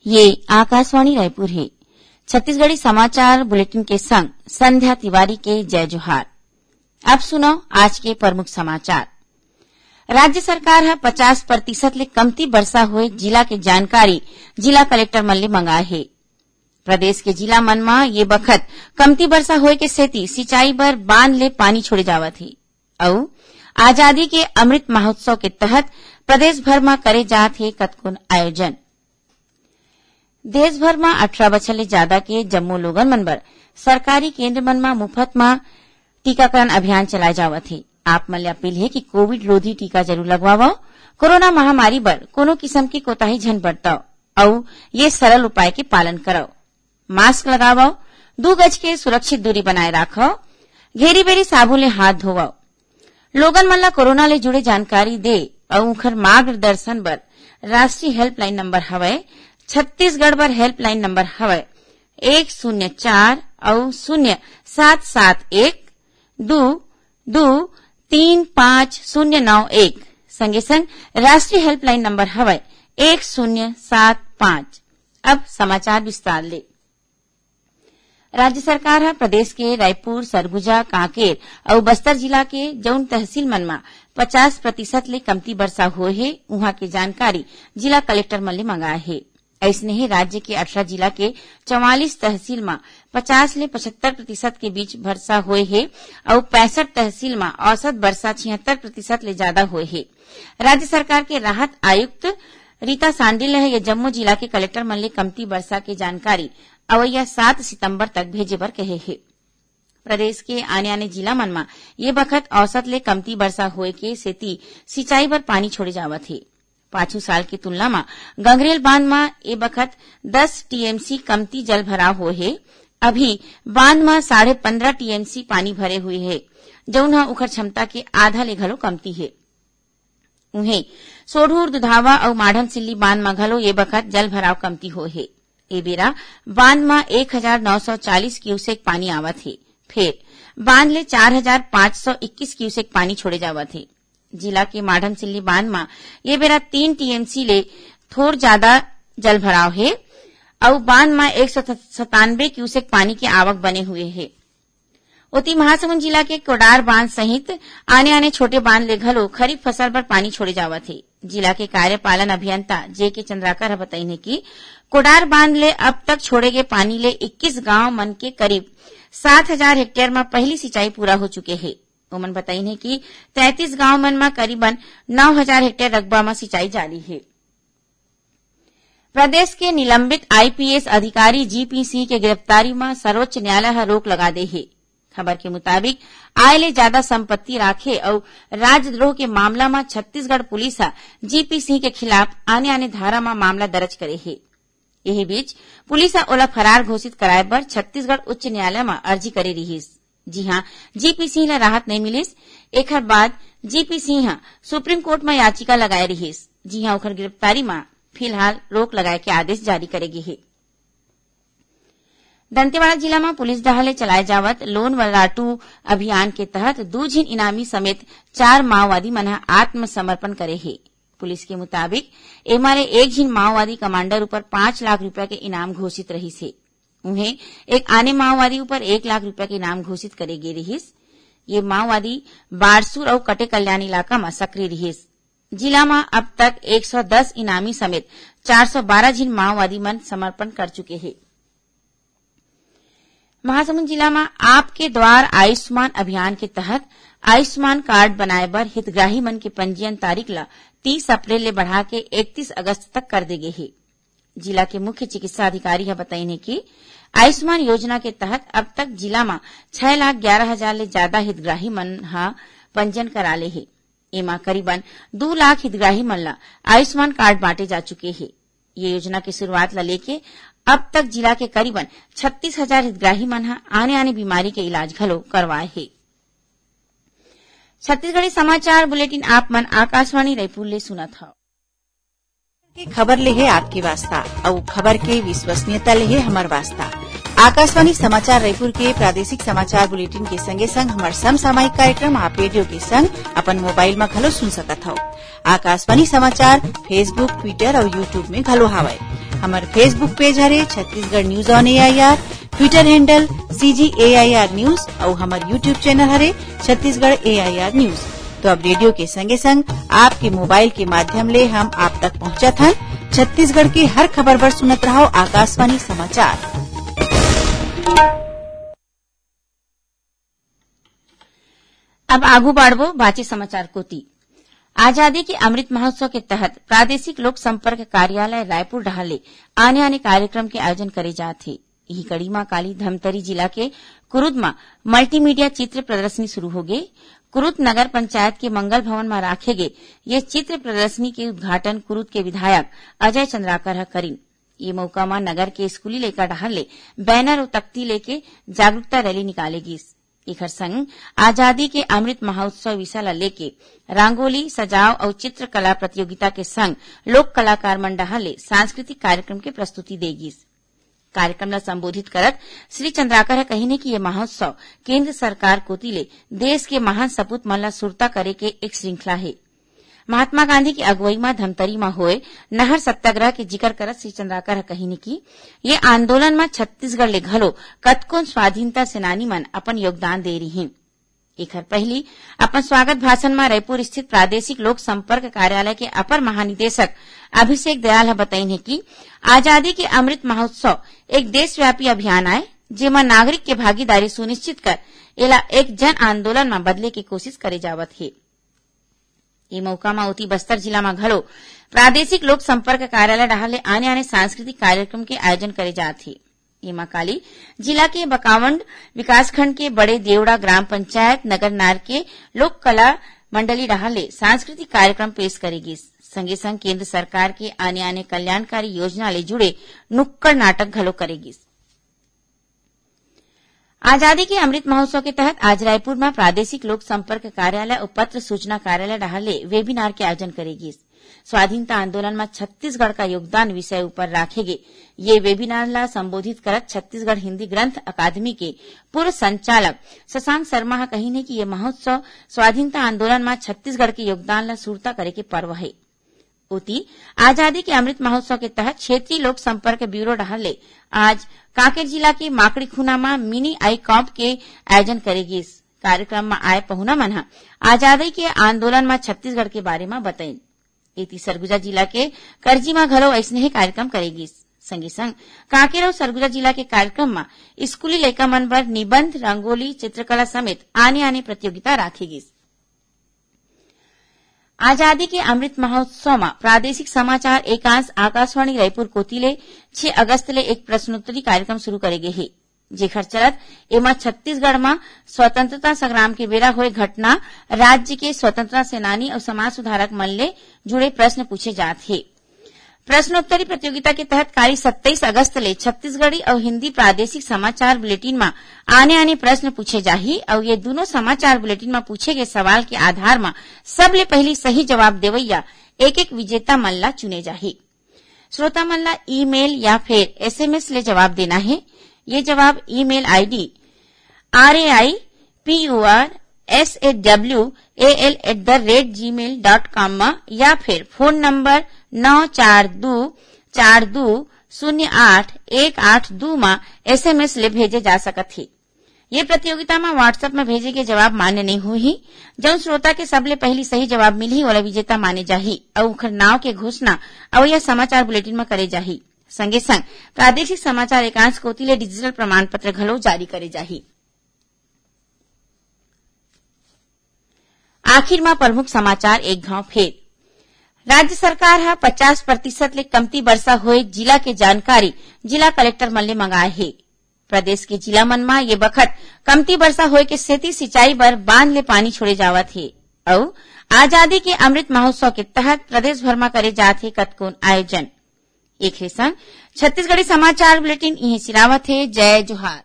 ये आकाशवाणी रायपुर है। छत्तीसगढ़ी समाचार बुलेटिन के संग संध्या तिवारी के जय जोहार। अब सुनो आज के प्रमुख समाचार। राज्य सरकार है 50% ले कमती वर्षा हुए जिला के जानकारी जिला कलेक्टर मन ले मंगाए है। प्रदेश के जिला मन म ये बखत कमती वर्षा होए के सेती सिंचाई बर बांध ले पानी छोड़े जावत है और आजादी के अमृत महोत्सव के तहत प्रदेश भर में करे जात है कतकोन आयोजन। देश भर में 18 बछर ले ज्यादा के जम्मो लोगन मन बर सरकारी केंद्र मन में मुफ्त में टीकाकरण अभियान चलाए जावत है। आप मन ले अपील है कि कोविड रोधी टीका जरूर लगवाओ। कोरोना महामारी बर कोनो किस्म की कोताही झन बरताओ और ये सरल उपाय के पालन करो। मास्क लगाओ, 2 गज के सुरक्षित दूरी बनाए रखो, घेरी बेरी साबुन ले हाथ धोवाओ। लोगन मन ला कोरोना ले जुड़े जानकारी दे और उखर मार्गदर्शन बर राष्ट्रीय हेल्पलाइन नंबर हवय। छत्तीसगढ़ बर हेल्पलाइन नंबर हवय 104 और 0771 223591। संगे संग राष्ट्रीय हेल्पलाइन नंबर हवय 1075। अब समाचार विस्तार ले। राज्य सरकार है प्रदेश के रायपुर, सरगुजा, कांकेर और बस्तर जिला के जौन तहसील मन में 50% ले कमती वर्षा हुए है उहाँ के जानकारी जिला कलेक्टर मन ले मंगाए है। ऐसने ही राज्य के 18 जिला के 44 तहसील में 50 ले 75% के बीच वर्षा हुए है और 65 तहसील में औसत वर्षा 76% ले ज्यादा हुए है। राज्य सरकार के राहत आयुक्त रीता सांडिल है ये जम्मू जिला के कलेक्टर मन ले कमती वर्षा के जानकारी अवैया 7 सितंबर तक भेजे बर कहे है। प्रदेश के आने जिला मन में ये बखत औसत ले कमती वर्षा होए के सेती सिंचाई बर पानी छोड़े जावत है। पाछू साल की तुलना में गंगरेल बांध में ए बखत 10 टीएमसी कमती जल भराव हुए है। अभी बांध में 15.5 टीएमसी पानी भरे हुए है, जौन ह उखर क्षमता के आधा ले घलो कमती है। उन्हें सोढूर, दुधावा और माढ़म सिल्ली बांध में घलो ये बखत जल भराव कमती हुए है। ए बेरा बांध में 1940 क्यूसेक पानी आवत है। फिर बांध ले 4521 क्यूसेक पानी छोड़े जावत है। जिला के माढ़म सिल्ली बांध में ये बेरा 3 टीएमसी ले थोड़ ज्यादा जल भराव है और बांध में 197 क्यूसेक पानी के आवक बने हुए है। उती महासमुंद जिला के कोडार बांध सहित आने छोटे बांध ले घलो खरीफ फसल पर पानी छोड़े जावत है। जिला के कार्यपालन अभियंता जेके चंद्राकर बताइने की कोडार बांध ले अब तक छोड़े गए पानी ले 21 गांव मन के करीब 7000 हेक्टेयर में पहली सिंचाई पूरा हो चुके है। उमन बताइने की 33 गांव मन में करीबन 9000 हेक्टेयर रकबा में सिंचाई जारी है। प्रदेश के निलंबित आईपीएस अधिकारी जीपी सिंह के गिरफ्तारी में सर्वोच्च न्यायालय रोक लगा दे है। खबर के मुताबिक आय ले ज्यादा संपत्ति राखे और राजद्रोह के मामला में छत्तीसगढ़ पुलिस जीपी सिंह के खिलाफ आने धारा में मामला दर्ज करे है। यही बीच पुलिस ओला फरार घोषित कराए बर छत्तीसगढ़ उच्च न्यायालय में अर्जी करे रहीस। जी हां, जीपी सिंह ला राहत नहीं मिलिस। एकर बाद जीपी सिंह सुप्रीम कोर्ट में याचिका लगाए रहीस। जी हां, ओकर गिरफ्तारी में फिलहाल रोक लगाए के आदेश जारी करेगी है। दंतेवाड़ा जिला में पुलिस डहाले चलाए जावत लोन वर्राटू अभियान के तहत 2 झिन इनामी समेत 4 माओवादी मन आत्मसमर्पण करे है। पुलिस के मुताबिक एमारे एक झिन माओवादी कमांडर ऊपर 5 लाख रुपया के इनाम घोषित रहीस है। उन्हें एक आने माओवादी ऊपर 1 लाख रुपया के इनाम घोषित करे गे रहीस। ये माओवादी बारसूर और कटे कल्याण इलाका में सक्रिय रहीस। जिला में अब तक 110 इनामी समेत 412 झिन माओवादी मन समर्पण कर चुके हैं। महासमुंद जिला में आपके द्वार आयुष्मान अभियान के तहत आयुष्मान कार्ड बनाए बर हितग्राही मन के पंजीयन तारीख ला 30 अप्रैल ले बढ़ा के 31 अगस्त तक कर दे गए है। जिला के मुख्य चिकित्सा अधिकारी बताइने की आयुष्मान योजना के तहत अब तक जिला में 6,11,000 ले ज्यादा हितग्राही मन पंजीयन करा ले है। एमा करीबन 2 लाख हितग्राही मन ला आयुष्मान कार्ड बांटे जा चुके हैं। ये योजना की शुरुआत ला लेके अब तक जिला के करीबन 36,000 हितग्राही मन आने बीमारी के इलाज घलो करवाए है। छत्तीसगढ़ी समाचार बुलेटिन आप मन आकाशवाणी रायपुर ले सुनत हव। खबर ले है आपकी वास्ता और खबर के विश्वसनीयता ले है हमार वास्ता। आकाशवाणी समाचार रायपुर के प्रादेशिक समाचार बुलेटिन के संगे संग हमार समसामयिक कार्यक्रम आप रेडियो के संग अपन मोबाइल में घलो सुन सकत हव। आकाशवाणी समाचार फेसबुक, ट्विटर और यूट्यूब में घलो हावय। हमार फेसबुक पेज हरे Chhattisgarh news on AIR, Twitter handle CGAIR news और हमार यूट्यूब चैनल हरे छत्तीसगढ़ AIR न्यूज। तो अब रेडियो के संगे संग आपके मोबाइल के माध्यम ले हम आप तक पहुंचत हन। छत्तीसगढ़ की हर खबर पर सुनत रहो आकाशवाणी समाचार। अब आगू बाढ़बो बाचे समाचार कोती। आजादी के अमृत महोत्सव के तहत प्रादेशिक लोक संपर्क कार्यालय रायपुर डहाले आने कार्यक्रम के आयोजन करे जात हे। यही कड़ी में काली धमतरी जिला के कुरुद में मल्टीमीडिया चित्र प्रदर्शनी शुरू हो गई। कुरुद नगर पंचायत के मंगल भवन में राखे गए ये चित्र प्रदर्शनी के उद्घाटन कुरुद के विधायक अजय चंद्राकर करीन। ये मौका में नगर के स्कूली लइका डहाले बैनर और तख्ती लेके जागरूकता रैली निकालेगी। एकर संग आजादी के अमृत महोत्सव विषय ला लेके रंगोली सजाव और चित्रकला प्रतियोगिता के संग लोक कलाकार मन डहाले सांस्कृतिक कार्यक्रम के प्रस्तुति देगी। कार्यक्रम ला संबोधित करत श्री चंद्राकर कहिने कि ये महोत्सव केंद्र सरकार कोतिले देश के महान सपूत मन ला सुरता करे के एक श्रृंखला है। महात्मा गांधी की अगुवाई में धमतरी में होए नहर सत्याग्रह के जिक्र करत श्री चंद्राकर कहिने कि ये आंदोलन में छत्तीसगढ़ ले घलो कतको स्वाधीनता सेनानी मन अपन योगदान दे रही हैं। एकर पहली अपन स्वागत भाषण में रायपुर स्थित प्रादेशिक लोक संपर्क कार्यालय के अपर महानिदेशक अभिषेक दयाल बताइन कि आजादी के अमृत महोत्सव एक देशव्यापी अभियान आए जेमा नागरिक के भागीदारी सुनिश्चित कर एला एक जन आंदोलन में बदले की कोशिश करे जावत है। ये मौका में उती बस्तर जिला में घलो प्रादेशिक लोक संपर्क कार्यालय डहाले आने सांस्कृतिक कार्यक्रम के आयोजन करे जात है। ये काली जिला के बकावंड विकासखंड के बड़े देवड़ा ग्राम पंचायत नगर नार के लोक कला मंडली डहाले सांस्कृतिक कार्यक्रम पेश करेगी। संगे संग केंद्र सरकार के आने कल्याणकारी योजना ले जुड़े नुक्कड़ नाटक घलो करेगी। आजादी के अमृत महोत्सव के तहत आज रायपुर में प्रादेशिक लोक संपर्क कार्यालय और पत्र सूचना कार्यालय डहाले वेबिनार के आयोजन करेगी। स्वाधीनता आंदोलन में छत्तीसगढ़ का योगदान विषय ऊपर राखेगे ये वेबिनार ला संबोधित करत छत्तीसगढ़ हिंदी ग्रंथ अकादमी के पूर्व संचालक शशांक शर्मा कहिने कि ये महोत्सव स्वाधीनता आंदोलन में छत्तीसगढ़ के योगदान ला सुरता करे के पर्व है। उती आजादी के अमृत महोत्सव के तहत क्षेत्रीय लोक संपर्क ब्यूरो डहाले आज कांकेर जिला के माकड़ी खुना में मिनी आई कॉम्प के आयोजन करेगी। कार्यक्रम में आए पहुना मन आजादी के आंदोलन में छत्तीसगढ़ के बारे में बताइन। इति सरगुजा जिला के करजी में घलो ऐसने ही कार्यक्रम करेगी। संगे संग कांकेर और सरगुजा जिला के कार्यक्रम में स्कूली लइका मन बर निबंध रंगोली चित्रकला समेत आने प्रतियोगिता राखेगी। आजादी के अमृत महोत्सव में प्रादेशिक समाचार एकांश आकाशवाणी रायपुर कोतिले 6 अगस्त ले एक प्रश्नोत्तरी कार्यक्रम शुरू करेगे है। जेखर चलत एमा छत्तीसगढ़ में स्वतंत्रता संग्राम के बेरा हुए घटना राज्य के स्वतंत्रता सेनानी और समाज सुधारक मन ले जुड़े प्रश्न पूछे जात है। प्रश्नोत्तरी प्रतियोगिता के तहत काली 27 अगस्त ले छत्तीसगढ़ी और हिंदी प्रादेशिक समाचार बुलेटिन में आने प्रश्न पूछे जाही और ये दोनों समाचार बुलेटिन में पूछे गए सवाल के आधार में सबले पहली सही जवाब देवैया एक विजेता मन ला चुने जाही। श्रोता मन ला ईमेल या फिर SMS ले जवाब देना है। ये जवाब ईमेल ID raipursawl@gmail.com में या फिर फोन नंबर 9424208182 में SMS ले भेजे जा सकत है। ये प्रतियोगिता में व्हाट्सएप में भेजे के जवाब मान्य नहीं हुई। जौन श्रोता के सबले पहली सही जवाब मिली वाला विजेता माने जाही और उनकर नाव के घोषणा और यह समाचार बुलेटिन में करे जाही। संगे संग प्रादेशिक समाचार एकांश कोतिले डिजिटल प्रमाण पत्र घलो जारी करे जाही। आखिर में प्रमुख समाचार एक घाव फेर। राज्य सरकार हा 50% ले कमती वर्षा होए जिला के जानकारी जिला कलेक्टर मन ले मंगाए हे। प्रदेश के जिला मन में ये बखत कमती वर्षा होए के सेती सिंचाई बर बांध ले पानी छोड़े जावत हे और आजादी के अमृत महोत्सव के तहत प्रदेश भर में करे जात हे कतकोन आयोजन। एक संग छत्तीसगढ़ी समाचार बुलेटिन इहे सिरावत है। जय जोहार।